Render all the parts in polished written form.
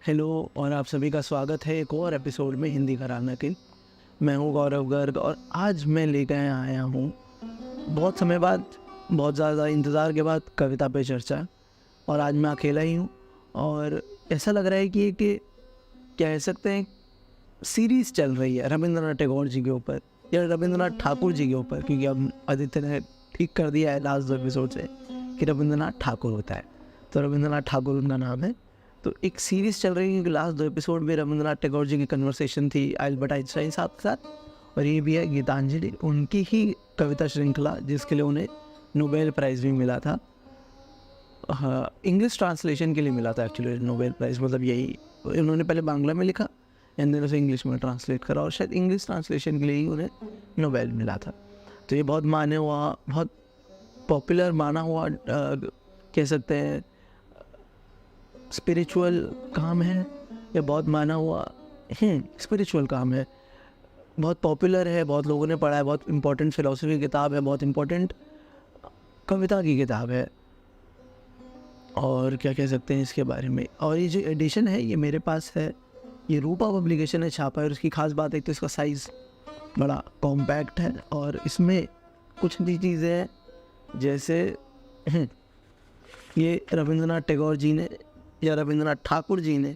Hello और आप सभी का स्वागत है एक और एपिसोड में हिंदी घराना के। मैं हूँ गौरव गर्ग और आज मैं लेकर आया हूँ बहुत समय बाद, बहुत ज़्यादा इंतज़ार के बाद कविता पे चर्चा। और आज मैं अकेला ही हूँ और ऐसा लग रहा है कि कह सकते हैं सीरीज़ चल रही है रविंद्रनाथ टैगोर जी के ऊपर या रविंद्रनाथ ठाकुर जी के ऊपर, क्योंकि अब आदित्य ने ठीक कर दिया है लास्ट 2 एपिसोड से कि रविंद्रनाथ ठाकुर होता है, तो रविंद्रनाथ ठाकुर उनका नाम है। तो एक सीरीज़ चल रही है क्योंकि लास्ट 2 एपिसोड में रविंद्रनाथ टैगोर जी की कन्वर्सेशन थी अल्बर्ट आइंस्टाइन साहब के साथ, और ये भी है गीतांजलि, उनकी ही कविता श्रृंखला जिसके लिए उन्हें नोबेल प्राइज़ भी मिला था। इंग्लिश ट्रांसलेशन के लिए मिला था एक्चुअली नोबेल प्राइज़, मतलब यही उन्होंने पहले बांग्ला में लिखा एंड देन उसे इंग्लिश में ट्रांसलेट करा और शायद इंग्लिश ट्रांसलेशन के लिए ही उन्हें नोबेल मिला था। तो ये बहुत माने हुआ, बहुत पॉपुलर माना हुआ, कह सकते हैं स्पिरिचुअल काम है या बहुत माना हुआ स्पिरिचुअल काम है, बहुत पॉपुलर है, बहुत लोगों ने पढ़ा है, बहुत इम्पोर्टेंट फ़िलॉसफी की किताब है, बहुत इम्पोर्टेंट कविता की किताब है। और क्या कह सकते हैं इसके बारे में। और ये जो एडिशन है ये मेरे पास है, ये रूपा पब्लिकेशन है छापा है, और इसकी ख़ास बात है तो इसका साइज़ बड़ा कॉम्पैक्ट है और इसमें कुछ भी चीज़ें हैं जैसे ये रविंद्रनाथ टैगोर जी ने या रविंद्रनाथ ठाकुर जी ने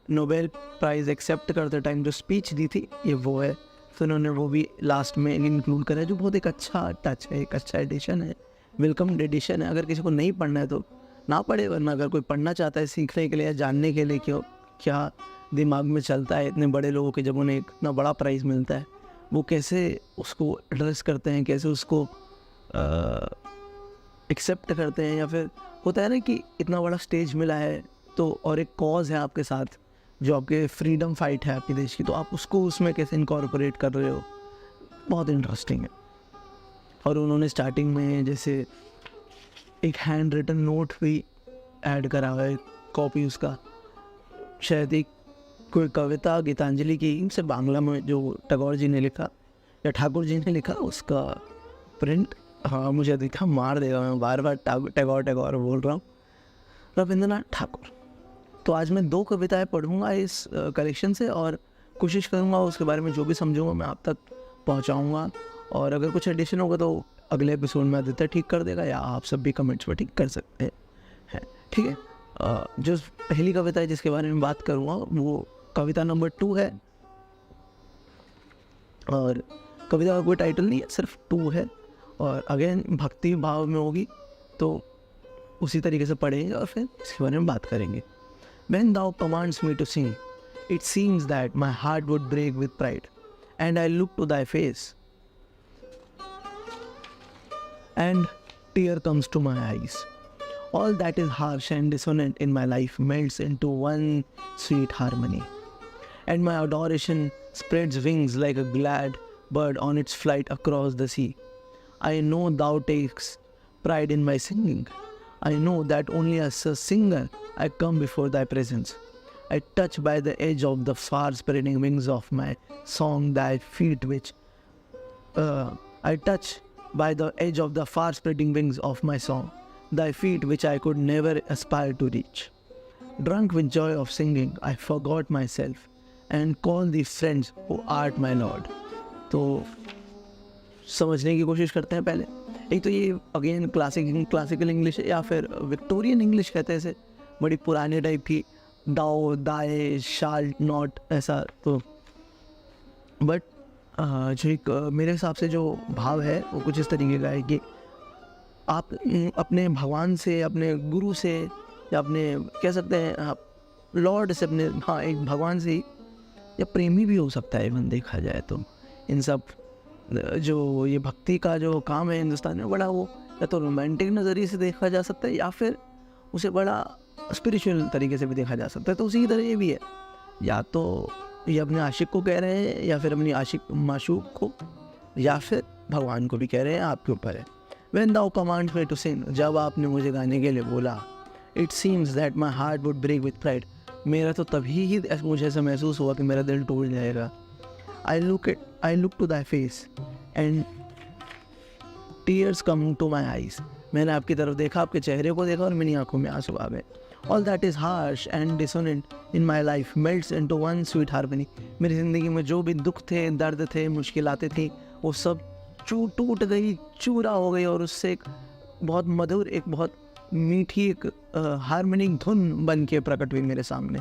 नोबेल प्राइज़ एक्सेप्ट करते टाइम जो स्पीच दी थी ये वो है, तो उन्होंने वो भी लास्ट में इंक्लूड करा है, जो बहुत एक अच्छा टच है, एक अच्छा एडिशन है, वेलकम एडिशन है। अगर किसी को नहीं पढ़ना है तो ना पढ़े, वरना अगर कोई पढ़ना चाहता है सीखने के लिए या जानने के लिए क्यों क्या दिमाग में चलता है इतने बड़े लोगों के, जब उन्हें इतना बड़ा प्राइज़ मिलता है वो कैसे उसको एड्रेस करते हैं, कैसे उसको एक्सेप्ट करते हैं, या फिर होता है ना कि इतना बड़ा स्टेज मिला है तो और एक कॉज है आपके साथ जो आपके फ्रीडम फाइट है आपके देश की, तो आप उसको उसमें कैसे इनकॉर्पोरेट कर रहे हो, बहुत इंटरेस्टिंग है। और उन्होंने स्टार्टिंग में जैसे एक हैंड रिटन नोट भी ऐड करा हुआ है, कॉपी उसका, शायद एक कोई कविता गीतांजलि की से बांग्ला में जो टैगोर जी ने लिखा या ठाकुर जी ने लिखा उसका प्रिंट। हाँ मुझे दिखा, मार देगा मैं बार बार टैगोर टैगोर बोल रहा हूँ, रविंद्रनाथ ठाकुर। तो आज मैं 2 कविताएं पढ़ूंगा इस कलेक्शन से और कोशिश करूंगा उसके बारे में जो भी समझूंगा मैं आप तक पहुंचाऊंगा। और अगर कुछ एडिशन होगा तो अगले एपिसोड में आदित्य ठीक कर देगा या आप सब भी कमेंट्स में ठीक कर सकते हैं, ठीक है। जो पहली कविता है जिसके बारे में बात करूंगा वो कविता नंबर 2 है, और कविता का कोई टाइटल नहीं है, सिर्फ 2 है, और अगेन भक्ति भाव में होगी, तो उसी तरीके से पढ़ेंगे और फिर इसके बारे में बात करेंगे। When thou commands me to sing, it seems that my heart would break with pride, and I look to thy face, and tear comes to my eyes. All that is harsh and dissonant in my life melts into one sweet harmony, and my adoration spreads wings like a glad bird on its flight across the sea. I know thou takes pride in my singing. I know that only as a singer I come before thy presence. I touch by the edge of the far spreading wings of my song thy feet which I touch by the edge of the far spreading wings of my song thy feet which I could never aspire to reach. Drunk with joy of singing I forgot myself and called thee friends who art my Lord. तो समझने की कोशिश करते हैं पहले। एक तो ये अगेन क्लासिकल इंग्लिश है या फिर विक्टोरियन इंग्लिश कहते हैं इसे, बड़ी पुराने टाइप की, दाओ दाए शाल नॉट ऐसा। तो बट जो एक मेरे हिसाब से जो भाव है वो कुछ इस तरीके का है कि आप अपने भगवान से, अपने गुरु से, या अपने कह सकते हैं आप लॉर्ड से, अपने एक भगवान से ही, या प्रेमी भी हो सकता है इवन देखा जाए तो। इन सब जो ये भक्ति का जो काम है हिंदुस्तान में, बड़ा वो या तो रोमांटिक नज़रिए से देखा जा सकता है या फिर उसे बड़ा स्पिरिचुअल तरीके से भी देखा जा सकता है। तो उसी की तरह ये भी है, या तो ये अपने आशिक को कह रहे हैं या फिर अपनी आशिक माशूक को, या फिर भगवान को भी कह रहे हैं, आपके ऊपर है। When thou command me to sing, जब आपने मुझे गाने के लिए बोला, it seems that my heart would break with pride, मेरा तो तभी ही मुझे ऐसा महसूस हुआ कि मेरा दिल टूट जाएगा। I look to thy face and tears come to my eyes, मैंने आपकी तरफ देखा, आपके चेहरे को देखा और मेरी आंखों में आंसू आ गए। All that is harsh and dissonant in my life melts into one sweet harmony. मेरी ज़िंदगी में जो भी दुख थे, दर्द थे, मुश्किलातें थी, वो सब टूट गई, चूरा हो गई और उससे एक बहुत मधुर, एक बहुत मीठी, एक हार्मोनिक धुन बन के प्रकट हुई मेरे सामने.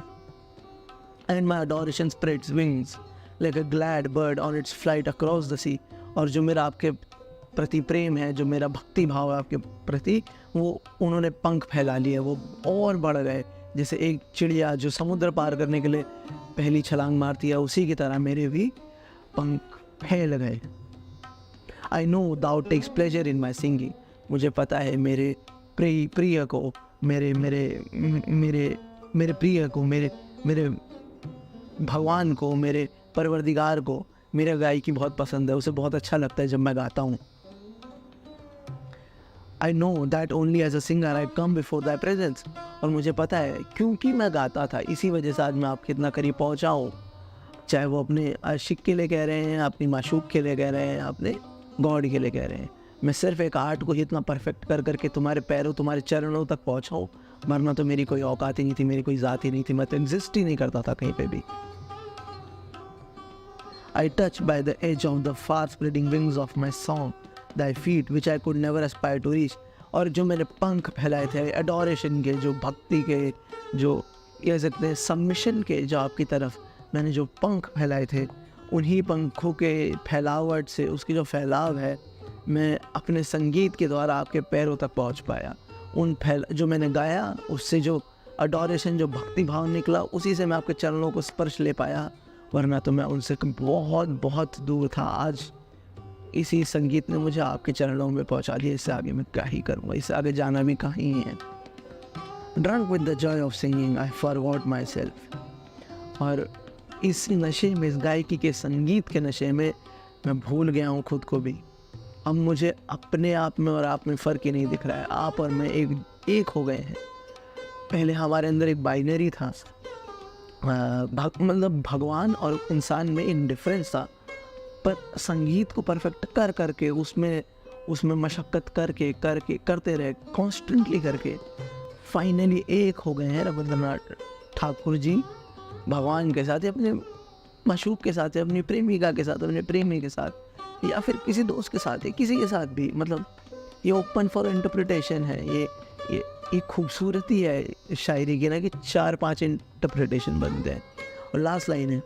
And my adoration spreads wings like a glad bird on its flight across the sea. और जो मेरा आपके प्रति प्रेम है, जो मेरा भक्ति भाव है आपके प्रति, वो उन्होंने पंख फैला लिए, वो और बढ़ गए. जैसे एक चिड़िया जो समुद्र पार करने के लिए पहली छलांग मारती है, उसी की तरह मेरे भी पंख फैल गए. I know thou takes pleasure in my singing. मुझे पता है मेरे प्रिय को, मेरे प्रिय को, मेरे भगवान को, मेरे परवरदिगार को मेरे गायकी बहुत पसंद है. उसे बहुत अच्छा लगता है जब मैं गाता हूँ. I know that only as a singer I come before thy presence. और मुझे पता है क्योंकि मैं गाता था, इसी वजह से आज मैं आपके इतना करीब पहुँचा हूँ. चाहे वो अपने आशिक के लिए कह रहे हैं, अपनी माशूक के लिए कह रहे हैं, अपने गॉड के लिए कह रहे हैं. मैं सिर्फ एक आर्ट को ही इतना परफेक्ट कर करके तुम्हारे पैरों, तुम्हारे चरणों तक पहुँचा हूँ. वरना तो मेरी कोई औकात ही नहीं थी, मेरी कोई ज़ात ही नहीं थी, मैं तो एग्जिस्ट ही नहीं करता था कहीं पे भी. I touched by the edge of the far spreading wings of my song thy feet which I could never aspire to reach. और जो मेरे पंख फैलाए थे एडोरेशन के, जो भक्ति के, जो कह सकते हैं सबमिशन के, जो आपकी तरफ मैंने जो पंख फैलाए थे, उन्हीं पंखों के फैलावट से, उसकी जो फैलाव है, मैं अपने संगीत के द्वारा आपके पैरों तक पहुंच पाया. जो मैंने गाया, उससे जो एडोरेशन, जो भक्ति भाव निकला, उसी से मैं आपके चरणों को स्पर्श ले पाया. वरना तो मैं उनसे बहुत बहुत दूर था. आज इसी संगीत ने मुझे आपके चरणों में पहुंचा दिया. इससे आगे मैं क्या ही करूँगा, इससे आगे जाना भी कहीं है. Drunk with the Joy of singing I forgot my self. और इस नशे में, इस गायकी के संगीत के नशे में मैं भूल गया हूँ खुद को भी. अब मुझे अपने आप में और आप में फ़र्क ही नहीं दिख रहा है. आप और मैं एक हो गए हैं. पहले हमारे अंदर एक बाइनरी था, मतलब भगवान और इंसान में एक डिफरेंस था. पर संगीत को परफेक्ट करके उसमें मशक्क़त करते रहे, कॉन्स्टेंटली करके फाइनली एक हो गए हैं रविंद्रनाथ ठाकुर जी भगवान के साथ, अपने माशूक के साथ, अपनी प्रेमिका के साथ, अपने प्रेमी के साथ, या फिर किसी दोस्त के साथ, किसी के साथ भी. मतलब ये ओपन फॉर इंटरप्रिटेशन है. ये खूबसूरती है शायरी की ना, कि 4-5 इंटरप्रिटेशन बनते हैं. और लास्ट लाइन है,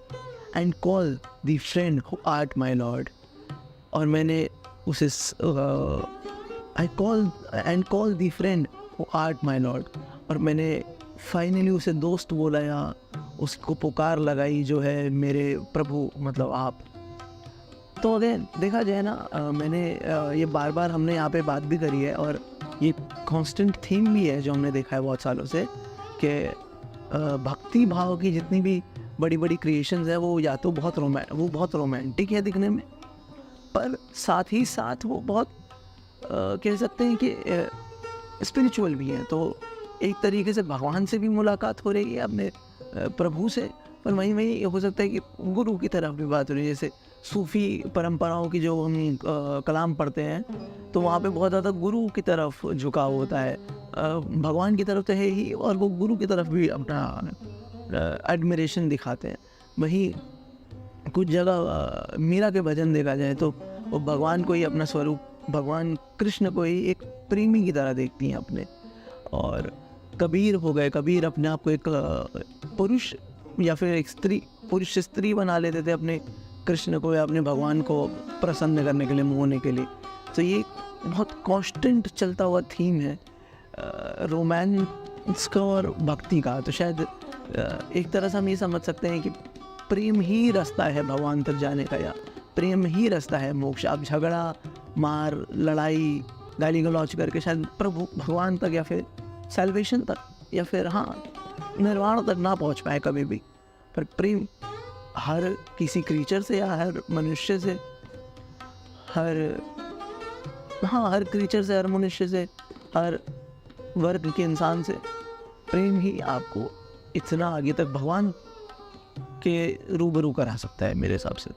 and call the friend who art my lord. और मैंने उसे I call the friend who art my lord. और मैंने फाइनली उसे दोस्त बोला, या उसको पुकार लगाई, जो है मेरे प्रभु, मतलब आप. तो अगेन देखा जाए ना, मैंने ये बार बार हमने यहाँ पे बात भी करी है, और ये कांस्टेंट थीम भी है जो हमने देखा है बहुत सालों से, कि भक्ति भाव की जितनी भी बड़ी बड़ी क्रिएशंस है, वो या तो बहुत रोमांटिक है दिखने में, पर साथ ही साथ वो बहुत कह सकते हैं कि स्पिरिचुअल भी है. तो एक तरीके से भगवान से भी मुलाकात हो रही है अपने प्रभु से, पर वहीं हो सकता है कि गुरु की तरफ भी बात हो रही है. जैसे सूफ़ी परंपराओं की जो हम कलाम पढ़ते हैं, तो वहाँ पे बहुत ज़्यादा गुरु की तरफ झुकाव होता है. भगवान की तरफ तो है ही, और वो गुरु की तरफ भी अपना एडमिरेशन दिखाते हैं. वहीं कुछ जगह मीरा के भजन देखा जाए तो वो भगवान को ही अपना स्वरूप, भगवान कृष्ण को ही एक प्रेमी की तरह देखती हैं अपने. और कबीर हो गए, कबीर अपने आप को एक पुरुष या फिर एक पुरुष स्त्री बना लेते थे अपने कृष्ण को या अपने भगवान को प्रसन्न करने के लिए, मोहने के लिए. तो ये बहुत कांस्टेंट चलता हुआ थीम है रोमांस का और भक्ति का. तो शायद एक तरह से हम ये समझ सकते हैं कि प्रेम ही रास्ता है भगवान तक जाने का, या प्रेम ही रास्ता है मोक्ष. आप झगड़ा, मार, लड़ाई, गाली गलौज करके शायद प्रभु भगवान तक, या फिर सैल्वेशन तक, या फिर निर्वाण तक ना पहुंच पाए कभी भी. पर प्रेम हर किसी क्रीचर से, या हर मनुष्य से, हर क्रीचर से, हर मनुष्य से, हर वर्ग के इंसान से प्रेम ही आपको इतना आगे तक भगवान के रूबरू करा सकता है मेरे हिसाब से.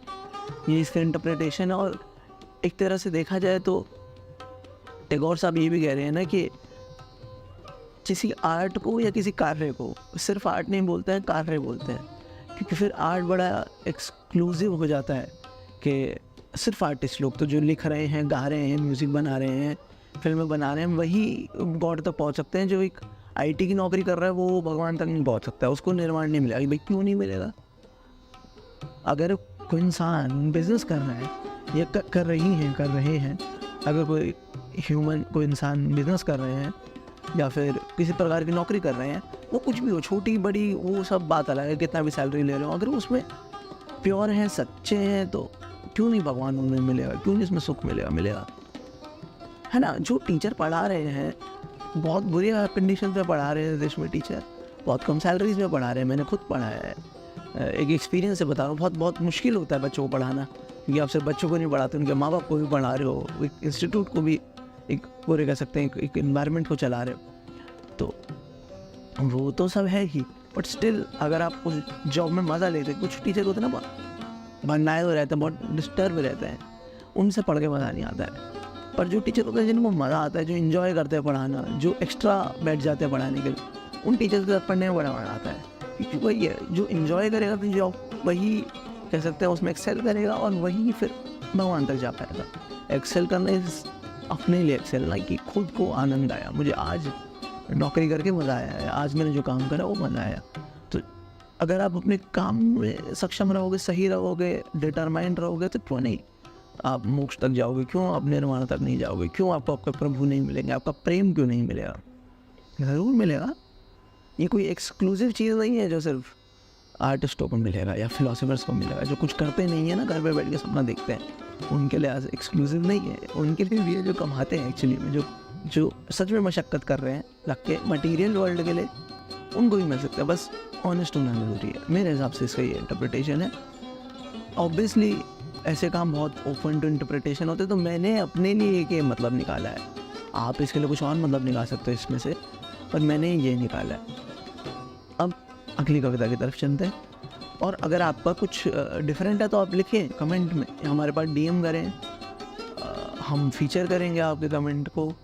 ये इसका इंटरप्रिटेशन है. और एक तरह से देखा जाए तो टैगोर साहब ये भी कह रहे हैं ना कि किसी आर्ट को या किसी कार्य को सिर्फ आर्ट नहीं बोलते हैं, कार्य बोलते हैं, क्योंकि फिर आर्ट बड़ा एक्सक्लूसिव हो जाता है कि सिर्फ आर्टिस्ट लोग तो जो लिख रहे हैं, गा रहे हैं, म्यूज़िक बना रहे हैं, फिल्में बना रहे हैं, वही गॉड तक पहुंच सकते हैं। जो एक आईटी की नौकरी कर रहा है वो भगवान तक नहीं पहुंच सकता है, उसको निर्वाण नहीं मिलेगा। भाई क्यों नहीं मिलेगा? अगर कोई इंसान बिजनेस कर रहा है या कर रहे हैं, अगर कोई ह्यूमन, कोई इंसान बिजनेस कर रहे हैं या फिर किसी प्रकार की नौकरी कर रहे हैं, वो कुछ भी हो, छोटी बड़ी, वो सब बात अलग है, कितना भी सैलरी ले रहे हो, अगर उसमें प्योर हैं, सच्चे हैं, तो क्यों नहीं भगवान उनमें मिलेगा? क्यों नहीं इसमें सुख मिलेगा, है ना? जो टीचर पढ़ा रहे हैं, बहुत बुरी कंडीशन पे पढ़ा रहे हैं देश में, टीचर बहुत कम सैलरीज में पढ़ा रहे हैं। मैंने खुद पढ़ाया है, एक एक्सपीरियंस से बता रहा हूँ। बहुत मुश्किल होता है बच्चों को पढ़ाना, क्योंकि आप सिर्फ बच्चों को नहीं पढ़ाते, उनके माँ बाप को भी पढ़ा रहे हो, एक इंस्टीट्यूट को भी, एक पूरे कह सकते हैं एक इन्वायरमेंट को चला रहे हो, तो वो तो सब है ही। बट स्टिल अगर आप उस जॉब में मज़ा लेते, कुछ टीचर होते हैं ना बनाए हुए रहते हैं, बहुत डिस्टर्ब रहते हैं, उनसे पढ़ के मज़ा नहीं आता है। पर जो टीचर होते हैं जिनको मज़ा आता है, जो इन्जॉय करते हैं पढ़ाना, जो एक्स्ट्रा बैठ जाते हैं पढ़ाने के लिए, उन टीचर के साथ पढ़ने में बड़ा मज़ा आता है। क्योंकि वही है, जो इन्जॉय करेगा तो जॉब, वही कह सकते हैं उसमें एक्सेल करेगा और वही फिर भगवान तक जा पाएगा। एक्सेल करने अपने लिए एक्सेल ना, कि खुद को आनंद आया, मुझे आज नौकरी करके मज़ा आया है, आज मैंने जो काम करा वो मज़ा आया। तो अगर आप अपने काम में सक्षम रहोगे, सही रहोगे, डिटरमाइंड रहोगे, तो क्यों नहीं आप मोक्ष तक जाओगे? क्यों आप निर्वाण तक नहीं जाओगे? क्यों आपको आपका प्रभु नहीं मिलेंगे? आपका प्रेम क्यों नहीं मिलेगा? ज़रूर मिलेगा। ये कोई एक्सक्लूसिव चीज़ नहीं है जो सिर्फ आर्टिस्टों को मिलेगा या फिलोसोफर्स को मिलेगा, जो कुछ करते नहीं है ना, घर पे बैठ के सपना देखते हैं, उनके लिए आज एक्सक्लूसिव नहीं है। उनके लिए भी है जो कमाते हैं एक्चुअली में, जो सच में मशक्क़त कर रहे हैं लग के मटीरियल वर्ल्ड के लिए, उनको भी मिल सकता है। बस ऑनेस्ट होना ज़रूरी है, मेरे हिसाब से इसका ये इंटरप्रिटेशन है। ऑब्वियसली ऐसे काम बहुत ओपन टू इंटरप्रिटेशन होते हैं, तो मैंने अपने लिए एक ये मतलब निकाला है। आप इसके लिए कुछ और मतलब निकाल सकते हो इसमें से, पर मैंने ये निकाला है। अब अगली कविता की तरफ चलते हैं, और अगर आपका कुछ डिफरेंट है तो आप लिखें कमेंट में, हमारे पास डीएम करें, हम फीचर करेंगे आपके कमेंट को,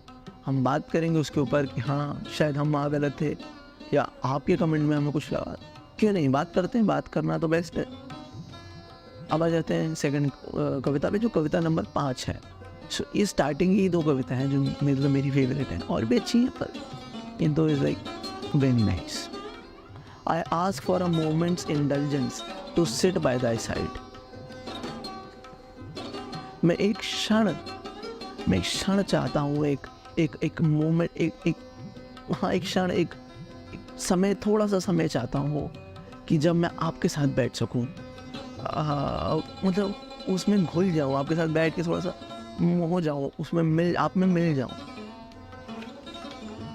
हम बात करेंगे उसके ऊपर कि हाँ शायद हम वहाँ गलत थे, या आपके कमेंट में हमें कुछ लगा, क्यों नहीं बात करते हैं, बात करना तो बेस्ट है। अब आ जाते हैं सेकंड कविता पे, जो कविता नंबर 5 है। सो ये स्टार्टिंग की 2 कविता हैं जो मेरी फेवरेट हैं, और भी अच्छी हैं, पर इन दो is like very nice. I ask for a moment's indulgence to sit by thy side. मैं एक क्षण चाहता हूँ, एक मोमेंट, एक क्षण, एक समय, थोड़ा सा समय चाहता हूँ कि जब मैं आपके साथ बैठ सकूँ, मतलब उसमें घुल जाऊँ, आपके साथ बैठ के थोड़ा सा हो जाऊँ, उसमें आप में मिल जाऊँ।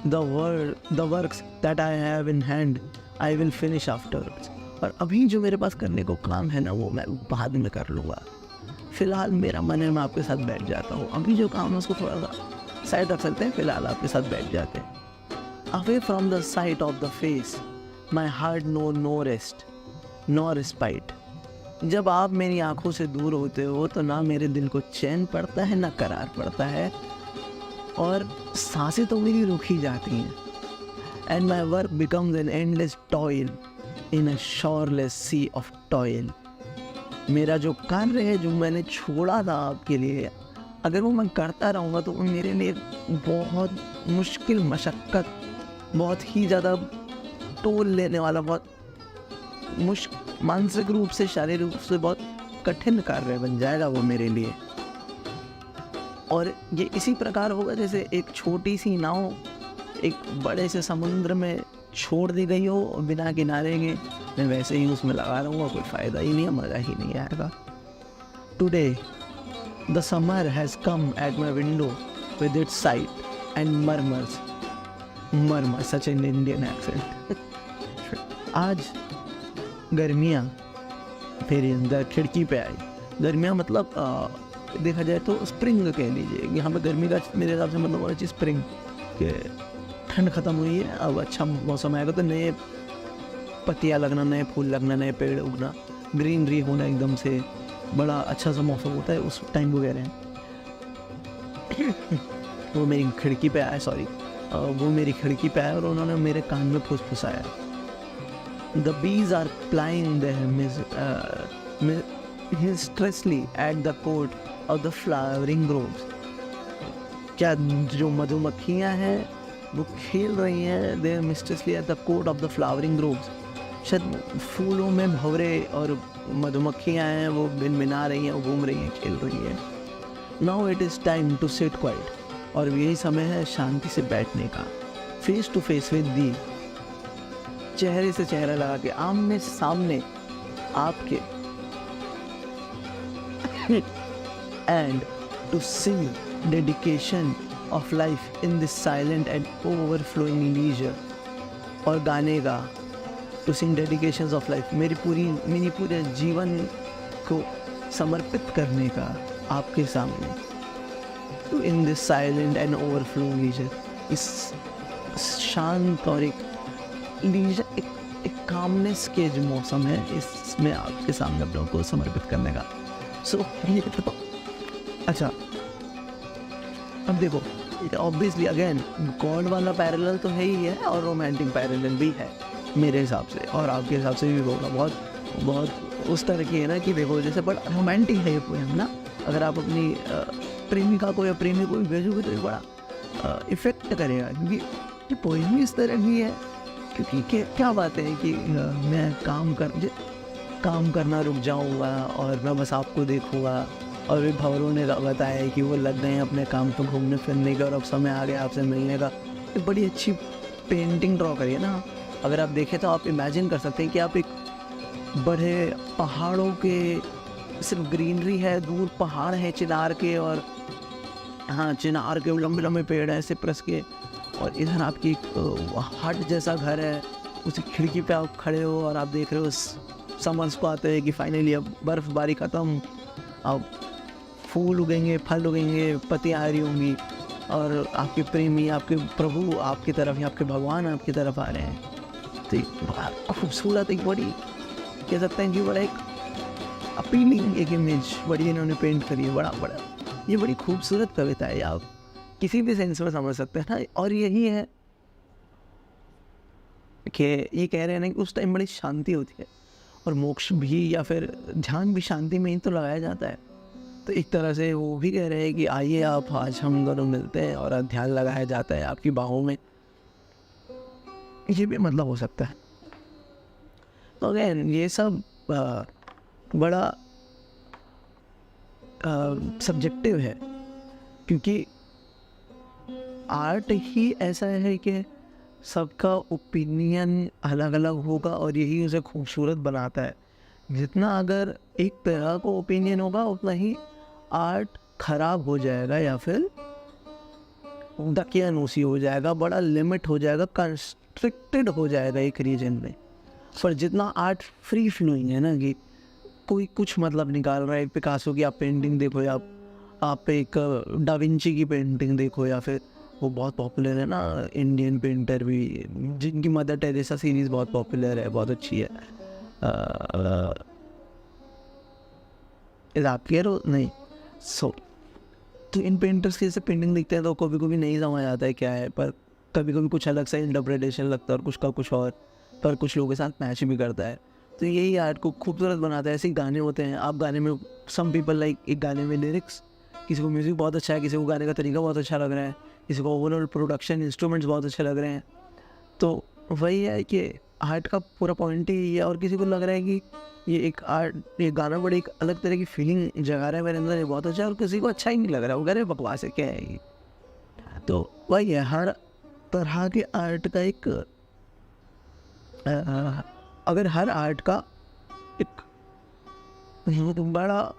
The works that I have in hand, I will finish afterwards। और अभी जो मेरे पास करने को काम है ना, वो मैं बाद में कर लूँगा। फिलहाल मेरा मन है मैं आपके साथ बैठ जाता हूँ। अभी जो काम है उसको थोड़ा सा साइड रख सकते हैं, फिलहाल आपके साथ बैठ जाते हैं। Away from the sight of the face, my heart knows no rest, no respite। जब आप मेरी आंखों से दूर होते हो तो ना मेरे दिल को चैन पड़ता है, ना करार पड़ता है, और सांसें तो मेरी रुकी जाती हैं। And my work becomes an endless toil in a shoreless sea of toil। मेरा जो कार्य है, जो मैंने छोड़ा था आपके लिए, अगर वो मैं करता रहूँगा तो वो मेरे लिए बहुत मुश्किल, मशक्क़त, बहुत ही ज़्यादा टोल लेने वाला, बहुत मानसिक रूप से, शारीरिक रूप से बहुत कठिन कार्य बन जाएगा वो मेरे लिए। और ये इसी प्रकार होगा जैसे एक छोटी सी नाव एक बड़े से समुद्र में छोड़ दी गई हो और बिना किनारे के मैं वैसे ही उसमें लगा रहूँगा, कोई फ़ायदा ही नहीं है, मज़ा ही नहीं आएगा। Today the summer has come at my window with its site and murmur such an Indian accent. आज गर्मियाँ फिर अंदर खिड़की पे आई। गर्मियाँ मतलब देखा जाए तो स्प्रिंग कह लीजिए, यहाँ पे गर्मी का मेरे हिसाब से मतलब होना चाहिए स्प्रिंग, के ठंड ख़त्म हुई है, अब अच्छा मौसम आएगा तो नए पत्तियाँ लगना, नए फूल लगना, नए पेड़ उगना, ग्रीनरी होना, एकदम से बड़ा अच्छा सा मौसम होता है उस टाइम को कह रहे हैं। वो मेरी खिड़की पे आया, सॉरी, वो मेरी खिड़की पे आए और उन्होंने मेरे कान में फुसफुसाया, the bees are flying mistressly at the court of the flowering groves. क्या जो मधुमक्खियाँ हैं वो खेल रही हैं, there mistressly at the court of the flowering groves. शायद फूलों में भंवरे और मधुमक्खियाँ हैं, वो भिनभिना रही हैं, वो घूम रही हैं, खेल रही हैं। Now it is time to sit quiet, और यही समय है शांति से बैठने का, face to face with the, चेहरे से चेहरा लगा के, आमने सामने आपके, and to sing dedication of life in this silent and overflowing leisure. और गाने का to sing dedications of life, मेरे पूरे जीवन को समर्पित करने का आपके सामने, to in this silent and overflowing leisure, इस शांत और एक लीजर, एक कामनेस के जो मौसम है, इसमें आपके सामने अपनों को समर्पित करने का। सो ये तो अच्छा, अब देखो ऑब्वियसली अगेन गॉड वाला पैरेलल तो है ही है और रोमांटिक पैरेलल भी है मेरे हिसाब से, और आपके हिसाब से भी होगा। बहुत उस तरह की है ना कि देखो जैसे बड़ा रोमांटिक है ये पोएम ना, अगर आप अपनी प्रेमिका को या प्रेमी को भी भेजोगे तो ये बड़ा इफेक्ट करेगा, क्योंकि ये पोएम ही इस तरह की है। क्योंकि क्या बात है कि मैं काम करना रुक जाऊँगा और मैं बस आपको देखूँगा, और भी भंवरों ने बताया कि वो लग गए हैं अपने काम पे घूमने फिरने का और अब समय आ गया आपसे मिलने का। एक बड़ी अच्छी पेंटिंग ड्रॉ करिए ना, अगर आप देखें तो आप इमेजिन कर सकते हैं कि आप एक बड़े पहाड़ों के, सिर्फ ग्रीनरी है, दूर पहाड़ है चिनार के, और हाँ चिनार के लंबे लंबे पेड़ हैं सिप्रस के, और इधर आपकी एक हट जैसा घर है, उसी खिड़की पे आप खड़े हो और आप देख रहे हो समर्स को आते हैं कि फाइनली अब बर्फ़बारी ख़त्म, अब फूल उगेंगे, फल उगेंगे, पत्तियाँ आ रही होंगी, और आपके प्रेमी, आपके प्रभु आपकी तरफ या आपके भगवान आपकी तरफ आ रहे हैं। तो बड़ा खूबसूरत, एक बड़ी कह सकते हैं कि बड़ा एक अपीलिंग एक इमेज बड़ी इन्होंने पेंट करी है। बड़ा ये बड़ी खूबसूरत कविता है, आप किसी भी सेंस में समझ सकते हैं ना। और यही है कि ये कह रहे हैं ना कि उस टाइम बड़ी शांति होती है, और मोक्ष भी या फिर ध्यान भी शांति में ही तो लगाया जाता है। तो एक तरह से वो भी कह रहे हैं कि आइए आप, आज हम दोनों मिलते हैं और ध्यान लगाया जाता है आपकी बाहों में, ये भी मतलब हो सकता है। तो अगेन ये सब बड़ा सब्जेक्टिव है, क्योंकि आर्ट ही ऐसा है कि सबका ओपिनियन अलग अलग होगा और यही उसे खूबसूरत बनाता है। जितना अगर एक तरह का ओपिनियन होगा उतना ही आर्ट खराब हो जाएगा या फिर दकियानूसी हो जाएगा, बड़ा लिमिट हो जाएगा, कंस्ट्रिक्टेड हो जाएगा एक रीजन में। पर जितना आर्ट फ्री फ्लोइंग है ना, कि कोई कुछ मतलब निकाल रहा है, पिकासो की आप पेंटिंग देखो, या आप एक डा विंची की पेंटिंग देखो, या फिर वो बहुत पॉपुलर है ना इंडियन पेंटर भी, जिनकी मदर टेरेसा सीरीज़ बहुत पॉपुलर है, बहुत अच्छी है। आप कह रहे हो नहीं, तो इन पेंटर्स की जैसे पेंटिंग देखते हैं तो कभी कभी नहीं समझ आता है क्या है, पर कभी कभी कुछ अलग सा इंटरप्रिटेशन लगता है और कुछ का कुछ और, पर कुछ लोगों के साथ मैच भी करता है। तो यही आर्ट को खूबसूरत बनाता है। ऐसे ही गाने होते हैं, आप गाने में सम पीपल लाइक एक गाने में लिरिक्स, किसी को म्यूज़िक बहुत अच्छा है, किसी को गाने का तरीका बहुत अच्छा लग रहा है, किसी को ओवरऑल प्रोडक्शन इंस्ट्रूमेंट्स बहुत अच्छे लग रहे हैं। तो वही है कि आर्ट का पूरा पॉइंट ही है। और किसी को लग रहा है कि ये गाना बड़ी एक अलग तरह की फीलिंग जगा रहा है मेरे अंदर, ये बहुत अच्छा है, और किसी को अच्छा ही नहीं लग रहा है, वो कह रहे बकवास है, क्या है ये। तो वही है, हर तरह के आर्ट का एक अगर हर आर्ट का एक बड़ा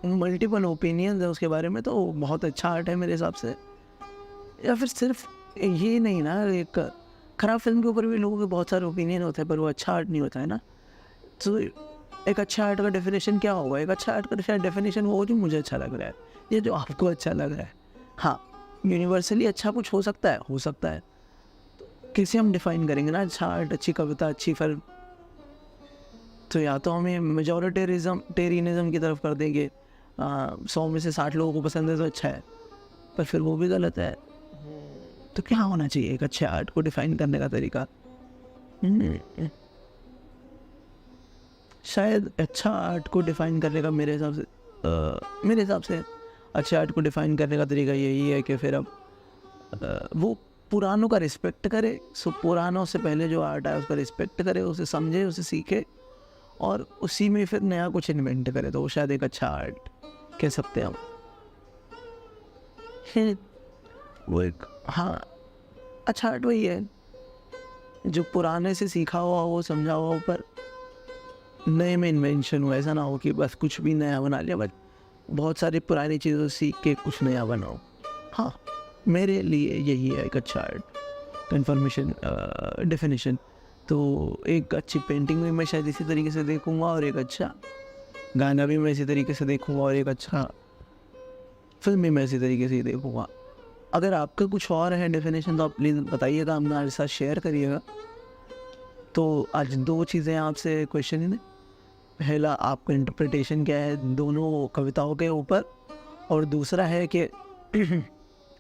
मल्टीपल ओपिनियंस है उसके बारे में, तो बहुत अच्छा आर्ट है मेरे हिसाब से। या फिर सिर्फ ये नहीं ना, एक खराब फिल्म के ऊपर भी लोगों के बहुत सारे ओपिनियन होते हैं, पर वो अच्छा आर्ट नहीं होता है ना। तो एक अच्छा आर्ट का डेफिनेशन क्या होगा? एक अच्छा आर्ट का डेफिनेशन वो जो मुझे अच्छा लग रहा है, ये जो आपको अच्छा लग रहा है। हाँ, यूनिवर्सली अच्छा कुछ हो सकता है, तो कैसे हम डिफाइन करेंगे ना अच्छा आर्ट, अच्छी कविता, अच्छी फिल्म? तो या तो हमें मेजॉरिटेरिज्म की तरफ कर देंगे, 100 में से 60 लोगों को पसंद है तो अच्छा है, पर फिर वो भी गलत है। तो क्या होना चाहिए एक अच्छे आर्ट को डिफाइन करने का तरीका? शायद अच्छा आर्ट को डिफाइन करने का मेरे हिसाब से अच्छे आर्ट को डिफाइन करने का तरीका यही है कि फिर अब वो पुरानों का रिस्पेक्ट करे। सो पुरानों से पहले जो आर्ट है उसका रिस्पेक्ट करे, उसे समझे, उसे सीखे और उसी में फिर नया कुछ इन्वेंट करे, तो वो शायद एक अच्छा आर्ट कह सकते हैं हम। वो एक, हाँ, अच्छा आर्ट वही है जो पुराने से सीखा हुआ हो, समझा हुआ हो, पर नए में इन्वेंशन हो। ऐसा ना हो कि बस कुछ भी नया बना लिया, बट बहुत सारी पुरानी चीज़ों सीख के कुछ नया बनाओ। हाँ, मेरे लिए यही है एक अच्छा आर्ट कन्फर्मेशन डेफिनेशन। तो एक अच्छी पेंटिंग भी मैं शायद इसी तरीके से देखूँगा, और एक अच्छा गाना भी मैं इसी तरीके से देखूँगा, और एक अच्छा फिल्म भी मैं इसी तरीके से ही देखूँगा। अगर आपका कुछ और है डेफिनेशन तो आप प्लीज़ बताइएगा, हमारे साथ शेयर करिएगा। तो आज 2 चीज़ें आपसे क्वेश्चन है। पहला, आपका इंटरप्रिटेशन क्या है दोनों कविताओं के ऊपर, और दूसरा है कि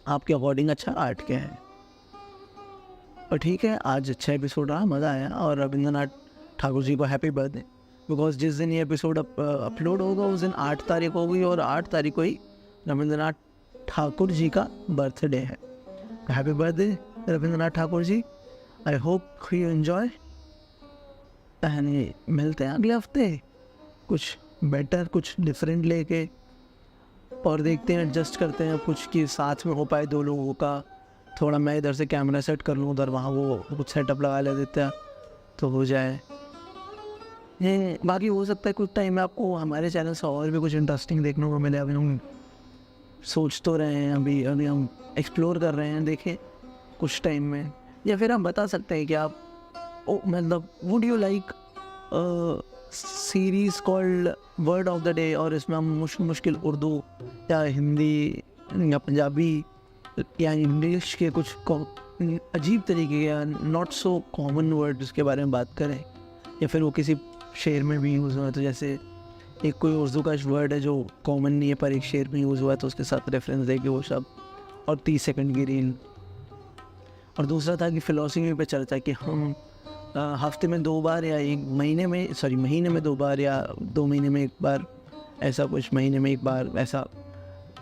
आपके अकॉर्डिंग अच्छा आर्ट क्या है। और ठीक है, आज अच्छा एपिसोड रहा, मज़ा आया। और रविंद्रनाथ ठाकुर जी को हैप्पी बर्थडे, बिकॉज जिस दिन ये एपिसोड अपलोड होगा उस दिन 8 तारीख होगी, और 8 तारीख को ही रविंद्रनाथ ठाकुर जी का बर्थडे है। Happy birthday Rabindranath Thakur ji. I hope you enjoy, मिलते हैं अगले हफ्ते कुछ बेटर, कुछ डिफरेंट लेके, और देखते हैं, एडजस्ट करते हैं कुछ कि साथ में हो पाए 2 लोगों का। थोड़ा मैं इधर से कैमरा सेट कर लूँ, उधर वहाँ वो कुछ सेटअप लगा ले देते हैं तो हो जाए। बाकी हो सकता है कुछ टाइम में आपको हमारे चैनल से और भी कुछ इंटरेस्टिंग देखने को मिले। अभी हम सोच तो रहे हैं, अभी हम एक्सप्लोर कर रहे हैं, देखें कुछ टाइम में। या फिर हम बता सकते हैं कि आप मतलब would you like series called word of the day, और इसमें हम मुश्किल उर्दू या हिंदी या पंजाबी या इंग्लिश के कुछ अजीब तरीके के या नॉट सो कॉमन वर्ड के बारे में बात करें, या फिर वो किसी शेर में भी यूज़ हुआ है। तो जैसे एक कोई उर्दू का वर्ड है जो कॉमन नहीं है पर एक शेर में यूज़ हुआ है, तो उसके साथ रेफरेंस देके वो सब, और 30 सेकंड की रील। और दूसरा था कि फ़िलॉसफी पे चर्चा कि हम हफ्ते में 2 बार या महीने में 2 बार या 2 महीने में 1 बार, ऐसा कुछ, महीने में 1 बार ऐसा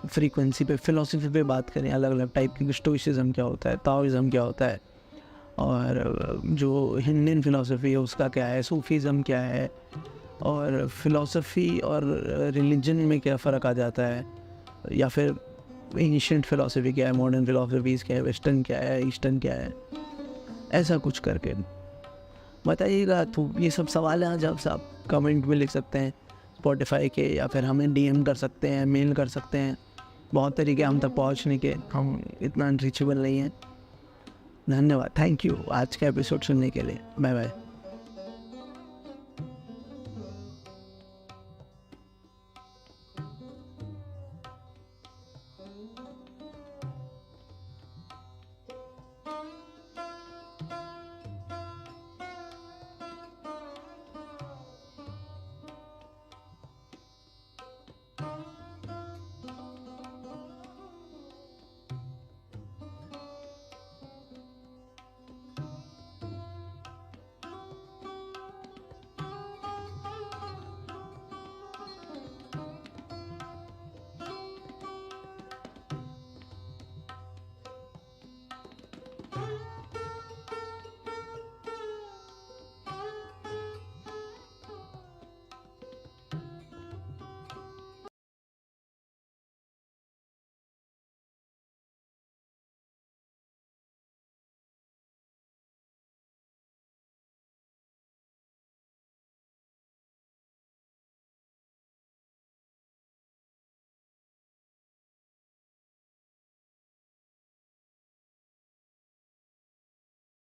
फ्रीक्वेंसी पे फ़िलॉसफी पे बात करें, अलग अलग टाइप की। स्टोइसिज्म क्या होता है, ताओइज़म क्या होता है, और जो हिंदुन फ़िलॉसफी है उसका क्या है, सूफीज़म क्या है, और फ़िलॉसफी और रिलीजन में क्या फ़र्क आ जाता है, या फिर एंशिएंट फ़िलॉसफी क्या है, मॉडर्न फ़िलॉसफीज़ क्या है, वेस्टर्न क्या है, ईस्टर्न क्या है, ऐसा कुछ करके बताइएगा। तो ये सब सवाल हैं आज आपसे, आप कमेंट में लिख सकते हैं स्पॉटिफाई के, या फिर हमें DM कर सकते हैं, मेल कर सकते हैं। बहुत तरीके हम तक पहुंचने के, हम इतना अनरीचेबल नहीं हैं। धन्यवाद, थैंक यू आज का एपिसोड सुनने के लिए। Bye bye.